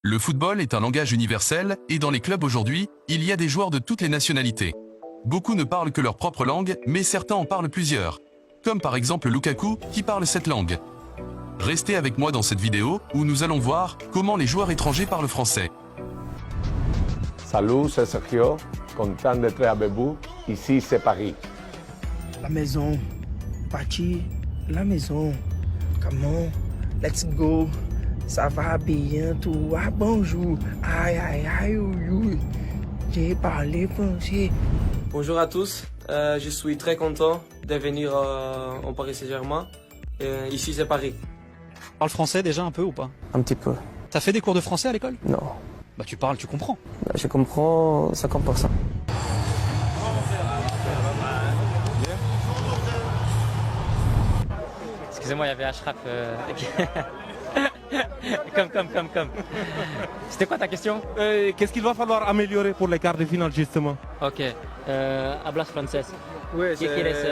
Le football est un langage universel et dans les clubs aujourd'hui, il y a des joueurs de toutes les nationalités. Beaucoup ne parlent que leur propre langue, mais certains en parlent plusieurs. Comme par exemple Lukaku qui parle cette langue. Restez avec moi dans cette vidéo où nous allons voir comment les joueurs étrangers parlent français. Salut, c'est Sergio, content d'être avec vous. Ici, c'est Paris. La maison, parti, la maison. Comment? Let's go. Ça va bien, tout. Ah, bonjour. Aïe, aïe, aïe, aïe, aïe. J'ai parlé français. Bonjour à tous, je suis très content de venir en Paris Saint-Germain. Ici c'est Paris. Tu parles français déjà un peu ou pas? Un petit peu. T'as fait des cours de français à l'école? Non. Bah tu parles, tu comprends. Bah, je comprends 50%. Excusez-moi, il y avait Ashraf. Comme. C'était quoi ta question? Qu'est-ce qu'il va falloir améliorer pour les quarts de finale justement? Ok. Hablas francés. Oui, ¿Qué quieres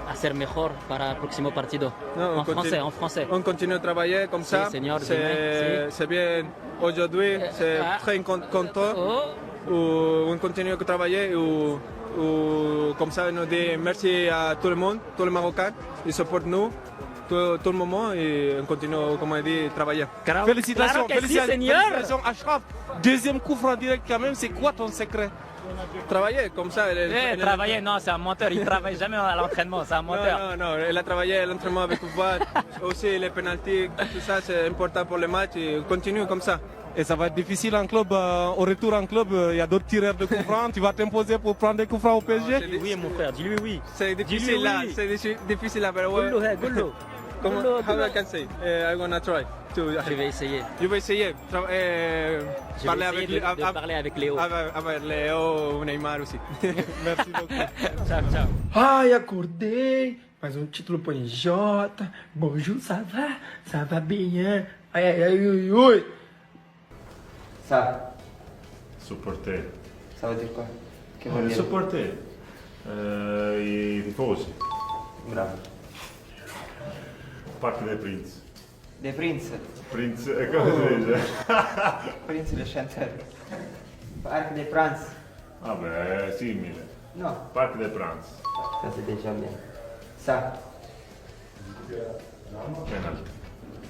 hacer mejor para el próximo partido? Non, En français. On continue à travailler comme ça. Señor, dime, C'est bien. Aujourd'hui, c'est très content. On continue à travailler. Comme ça, on nous dit merci à tout le monde, tous les Marocains. Ils supportent nous tout le moment et on continue, comme on dit, à travailler. Félicitations, Claro que sí, señor. félicitations Ashraf. Deuxième coup franc direct quand même, c'est quoi ton secret? Travailler comme ça. Travailler, non, c'est un menteur. Il travaille jamais à l'entraînement, c'est un menteur. Non, elle a travaillé à l'entraînement avec Pouvoir, aussi les pénaltys, tout ça c'est important pour le match et on continue comme ça. Et ça va être difficile en club, au retour en club, il y a d'autres tireurs de coups francs. Tu vas t'imposer pour prendre des coups francs au PSG? Dis-lui oui, mon frère, dis-lui oui. C'est difficile là, oui. c'est difficile là, mais ouais. Gullo. Comment, how I can say? I'm gonna try to. Je vais essayer. Je vais essayer. Je vais essayer de parler avec Léo. Avec Léo, Neymar aussi. Merci beaucoup. Ciao. Ai, acordei. Mais título põe J. Bonjour, ça va? Ça va bien? Aïe, aïe, aïe, aïe, aïe. Ça, Supporter. ça veut dire quoi? Che vuol dire? Supporter. I tifosi. Bravo. Parte dei Prince. De Prince. Prince, come si dice? Prince le chanteur. Parc de France. Vabbè, è simile. Non, Parc de France. ça c'est déjà bien. Ça, Penalty.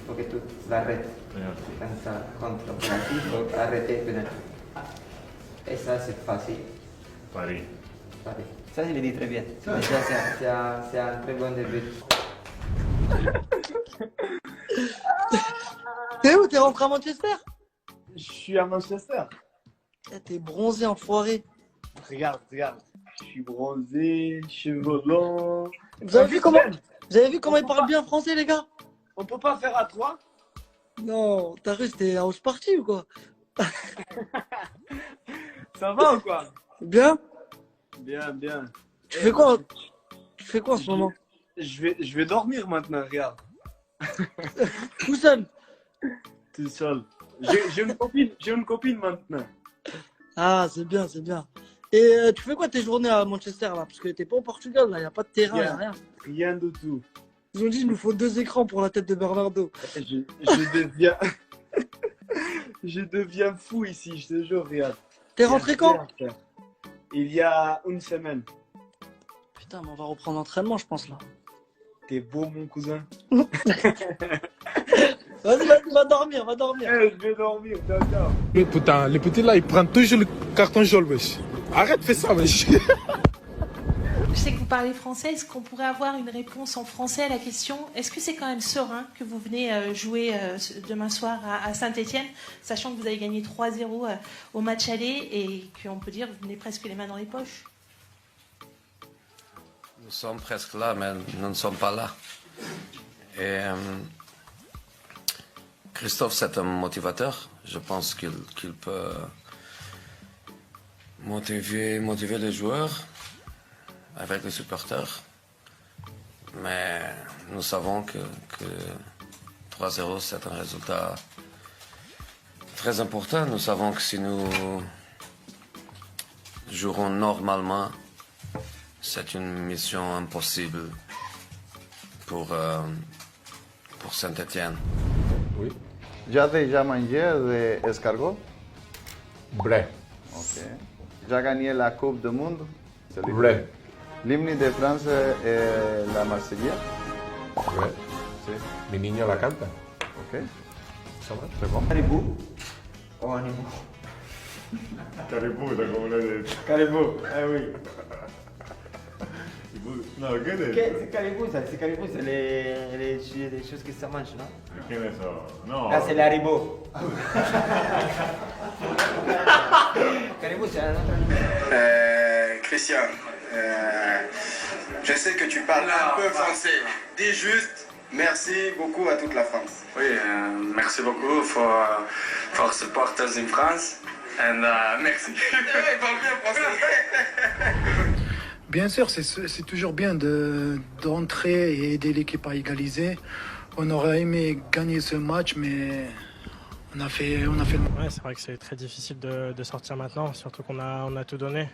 faut que tu l'arrêtes. Penalty. Quand ça contre le penalty, il faut arrêter le penalty. Et ça c'est facile. Paris. Pareil. Ça, je le dis très bien. Déjà, c'est un très bon début. T'es où? T'es rentré à Manchester? Je suis à Manchester. T'es bronzé, enfoiré. Regarde. Je suis bronzé, cheveux longs. Vous avez vu comment ils parlent bien français, les gars? On peut pas faire à trois? Non, t'as cru c'était un house party ou quoi? Ça va ou quoi? Bien? Bien. Tu fais quoi? Tu fais quoi en ce moment? Je vais dormir maintenant, regarde. Tout seul? Tout seul. J'ai une copine maintenant. Ah, c'est bien. Et tu fais quoi tes journées à Manchester là? Parce que t'es pas au Portugal là, y a pas de terrain, y a rien. Rien du tout. Ils ont dit il nous faut 2 écrans pour la tête de Bernardo. Je deviens fou ici, je te jure, regarde. T'es rentré quand? Il y a une semaine. Putain, mais on va reprendre l'entraînement, je pense là. T'es beau, mon cousin. Vas-y, va dormir. Je vais dormir, d'accord. Mais putain, les petits là, ils prennent toujours le carton jaune, wesh. Arrête, fais ça, wesh. Je sais que vous parlez français. Est-ce qu'on pourrait avoir une réponse en français à la question? Est-ce que c'est quand même serein que vous venez jouer demain soir à Saint-Etienne, sachant que vous avez gagné 3-0 au match aller et qu'on peut dire que vous venez presque les mains dans les poches? Nous sommes presque là, mais nous ne sommes pas là. Et Christophe, c'est un motivateur. Je pense qu'il peut motiver les joueurs avec les supporters. Mais nous savons que 3-0, c'est un résultat très important. Nous savons que si nous jouerons normalement, c'est une mission impossible pour Saint-Etienne. Oui. Tu as déjà mangé des escargots? Vrai. Ok. Tu as gagné la Coupe du Monde? Vrai. L'hymne de France est la Marseillaise? Vrai. Sí. Mi niño la canta. Ok. Ça va, c'est bon. Caribou o animaux? Caribou, comme on l'a dit. Caribou, ah oui. Non, qu'est-ce que C'est caribou, ça. C'est caribou, c'est les choses que ça mange, non? Qu'est-ce que ça? Non. Ah, c'est l'haribo. Caribou, c'est un autre animal. Christian, je sais que tu parles un peu français. Dis juste merci beaucoup à toute la France. Oui, merci beaucoup for supporters in France. And merci. Il parle bien français. Bien sûr, c'est toujours bien d'entrer et aider l'équipe à égaliser. On aurait aimé gagner ce match, mais on a fait le Ouais, c'est vrai que c'est très difficile de sortir maintenant, surtout qu'on a tout donné.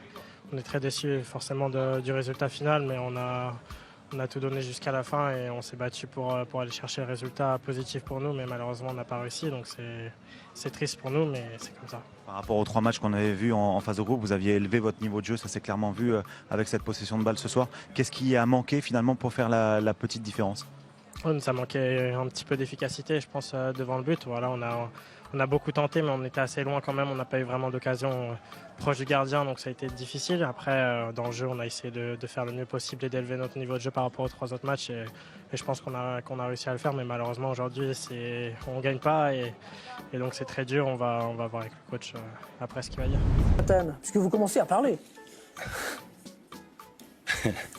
On est très déçus forcément du résultat final, mais on a tout donné jusqu'à la fin et on s'est battu pour aller chercher le résultat positif pour nous, mais malheureusement on n'a pas réussi, donc c'est triste pour nous, mais c'est comme ça. Par rapport aux 3 matchs qu'on avait vus en phase de groupe, vous aviez élevé votre niveau de jeu, ça s'est clairement vu avec cette possession de balle ce soir. Qu'est-ce qui a manqué finalement pour faire la petite différence? Ouais, ça manquait un petit peu d'efficacité, je pense, devant le but. Voilà, on a beaucoup tenté, mais on était assez loin quand même. On n'a pas eu vraiment d'occasion proche du gardien, donc ça a été difficile. Après, dans le jeu, on a essayé de faire le mieux possible et d'élever notre niveau de jeu par rapport aux 3 autres matchs. Et je pense qu'on a réussi à le faire, mais malheureusement, aujourd'hui, on ne gagne pas. Et donc, c'est très dur. On va voir avec le coach après ce qu'il va dire. Puisque vous commencez à parler.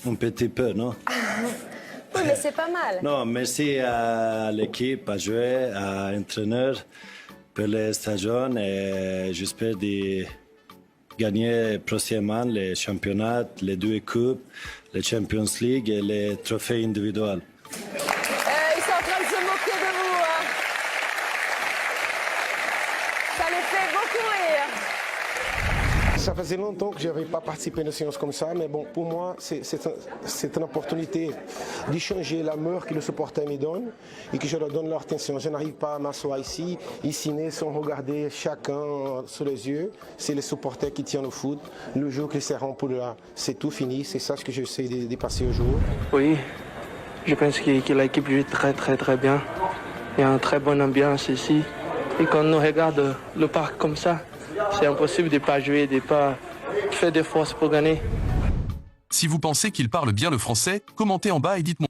Un petit peu, non? Oui, mais c'est pas mal. Non, merci à l'équipe, à jouer, à l'entraîneur pour les stagiaires et j'espère de gagner prochainement les championnats, les 2 coupes, les Champions League et les trophées individuels. Ils sont en train de se moquer de vous. Hein. Ça les fait beaucoup rire. Ça faisait longtemps que je n'avais pas participé à une séance comme ça, mais bon, pour moi, c'est une opportunité de changer l'amour que le supporter me donne et que je leur donne leur attention. Je n'arrive pas à m'asseoir ici, sans regarder chacun sous les yeux. C'est les supporters qui tiennent le foot. Le jour qu'ils seront pour là, c'est tout fini. C'est ça ce que j'essaie de passer au jour. Oui, je pense que l'équipe joue très bien. Il y a une très bonne ambiance ici. Et quand on regarde le parc comme ça, c'est impossible de ne pas jouer, de ne pas faire des forces pour gagner. Si vous pensez qu'il parle bien le français, commentez en bas et dites-moi.